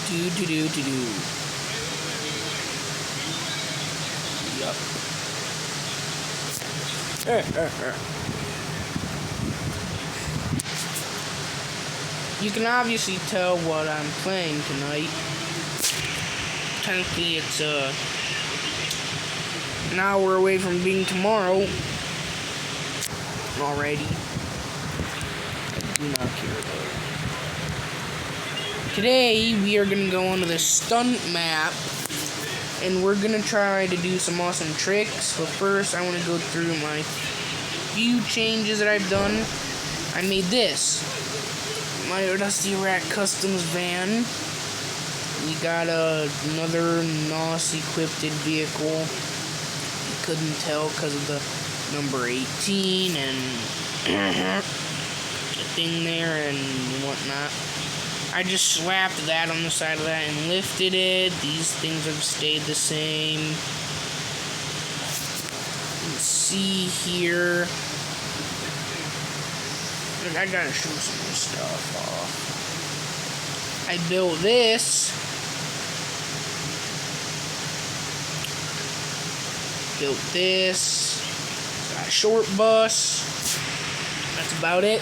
Do. Yup. You can obviously tell what I'm playing tonight. Technically, it's an hour away from being tomorrow. Already. I do not care though. Today, we are gonna go onto the stunt map. And we're gonna try to do some awesome tricks. But first, I want to go through my few changes that I've done. I made this. My Dusty Rat Customs van. We got another NOS-equipped vehicle. You couldn't tell because of the number 18 and the thing there and whatnot. I just slapped that on the side of that and lifted it. These things have stayed the same. You can see here. I gotta show some more stuff off. I built this. Built this. Got a short bus. That's about it.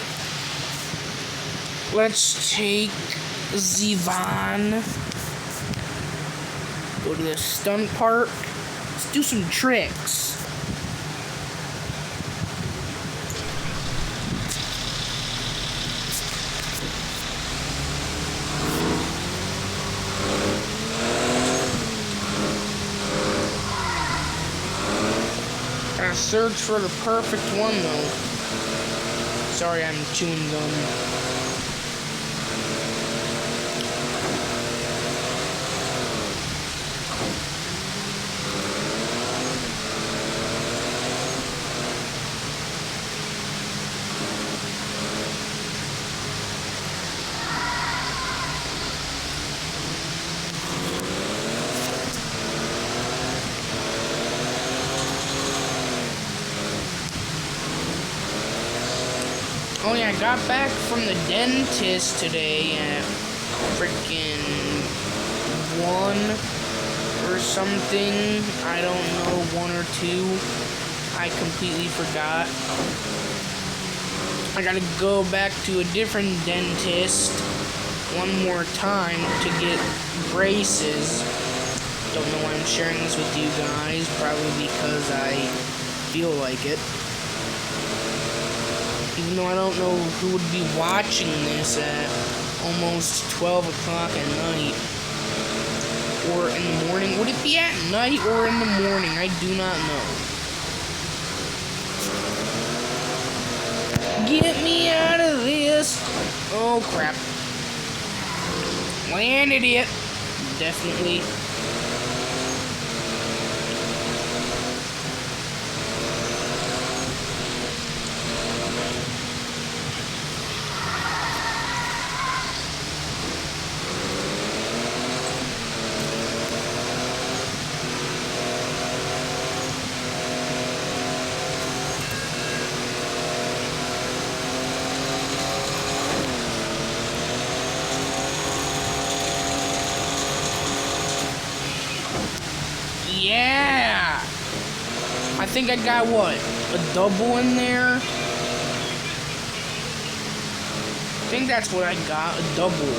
Let's take the van. Go to the stunt park. Let's do some tricks. Gotta search for the perfect one though. Sorry, I'm chewing gum. Oh yeah, I got back from the dentist today at freaking 1 or something. I don't know, 1 or 2. I completely forgot. I gotta go back to a different dentist one more time to get braces. Don't know why I'm sharing this with you guys. Probably because I feel like it. Even though I don't know who would be watching this at almost 12 o'clock at night. Or in the morning. Would it be at night or in the morning? I do not know. Get me out of this. Oh, crap. Landed it. Definitely. Yeah! I think I got what? A double in there? I think that's what I got, a double.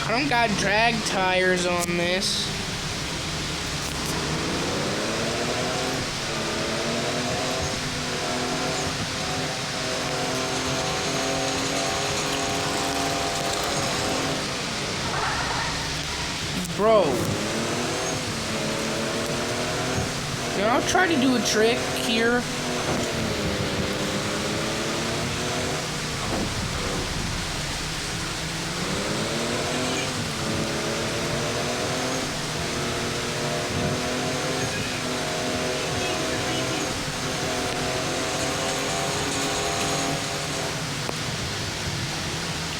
I don't got drag tires on this. Bro. You know, I'll try to do a trick here.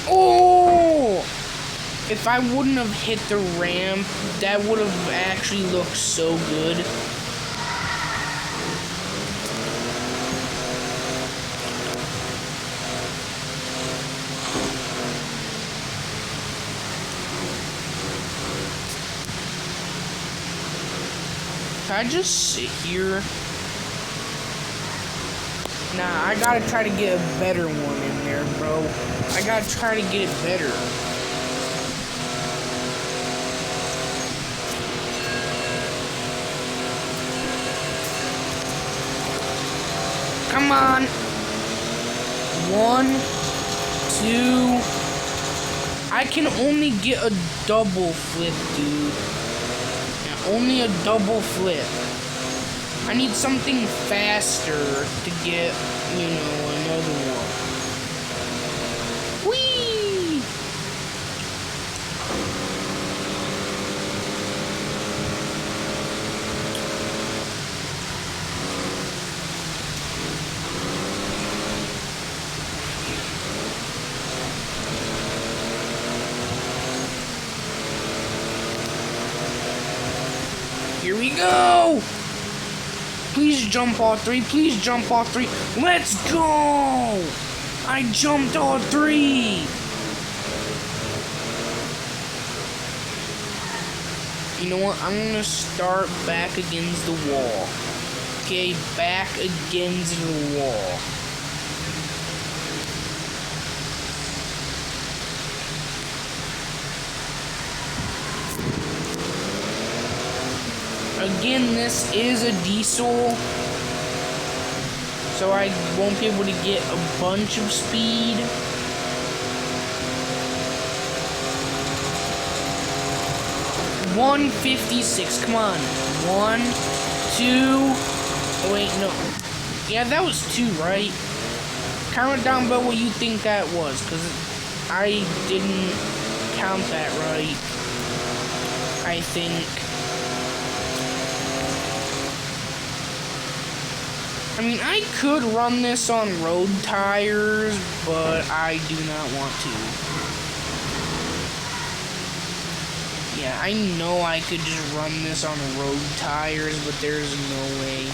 Oh! if I wouldn't have hit the ramp, that would have actually looked so good. Can I just sit here? Nah, I gotta try to get a better one in there, bro. I gotta try to get it better. Come on. 1, 2. I can only get a double flip, dude. Yeah, only a double flip. I need something faster to get, you know, another one. Whee! Here we go! Please jump all 3. Please jump all 3. Let's go! I jumped all 3. You know what? I'm gonna start back against the wall. Okay, back against the wall. Again, this is a diesel, so I won't be able to get a bunch of speed. $156, come on. 1, 2, oh wait, no. Yeah, that was 2, right? Comment down below what you think that was, because I didn't count that right, I think. I mean, I could run this on road tires, but I do not want to. Yeah, I know I could just run this on road tires, but there's no way.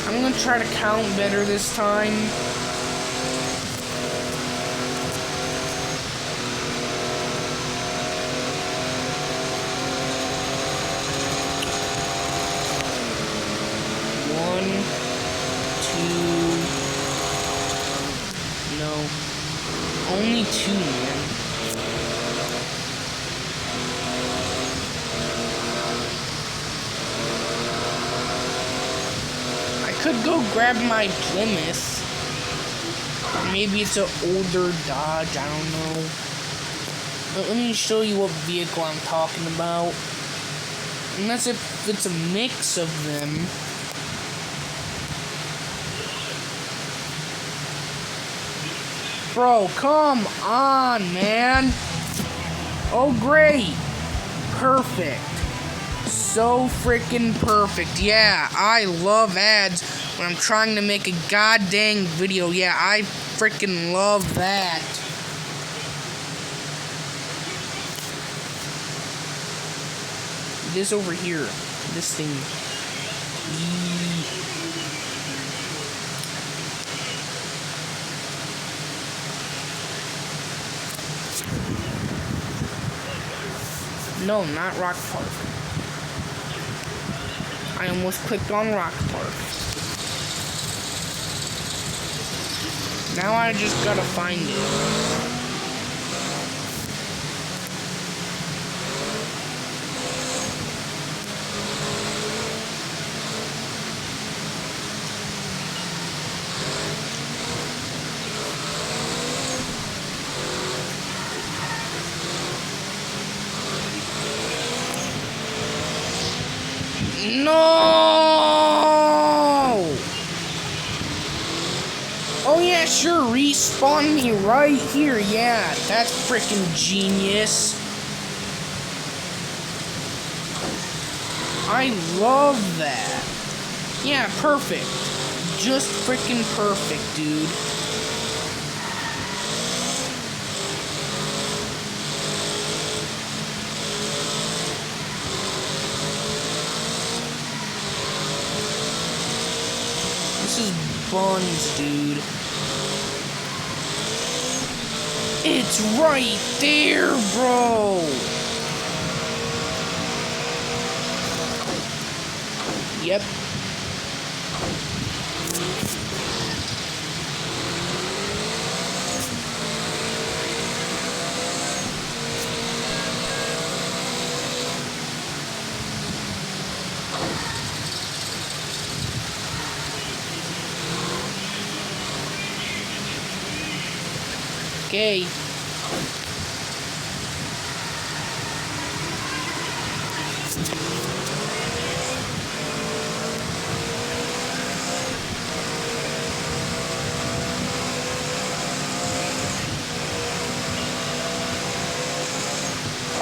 I'm gonna try to count better this time. Only 2, man. I could go grab my Plymouth. Maybe it's an older Dodge, I don't know. But let me show you what vehicle I'm talking about. Unless if it's a mix of them. Bro, come on, man. Oh, great. Perfect. So freaking perfect. Yeah, I love ads when I'm trying to make a goddamn video. Yeah, I freaking love that. This over here. This thing. No, not Rock Park. I almost clicked on Rock Park. Now I just gotta find it. No! Oh yeah, sure, respawn me right here. Yeah, that's freaking genius. I love that. Yeah, perfect. Just freaking perfect, dude. buns, dude. It's right there, bro. Yep. Okay.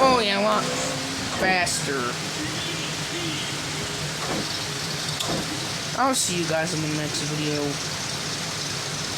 Oh yeah, I want faster. I'll see you guys in the next video.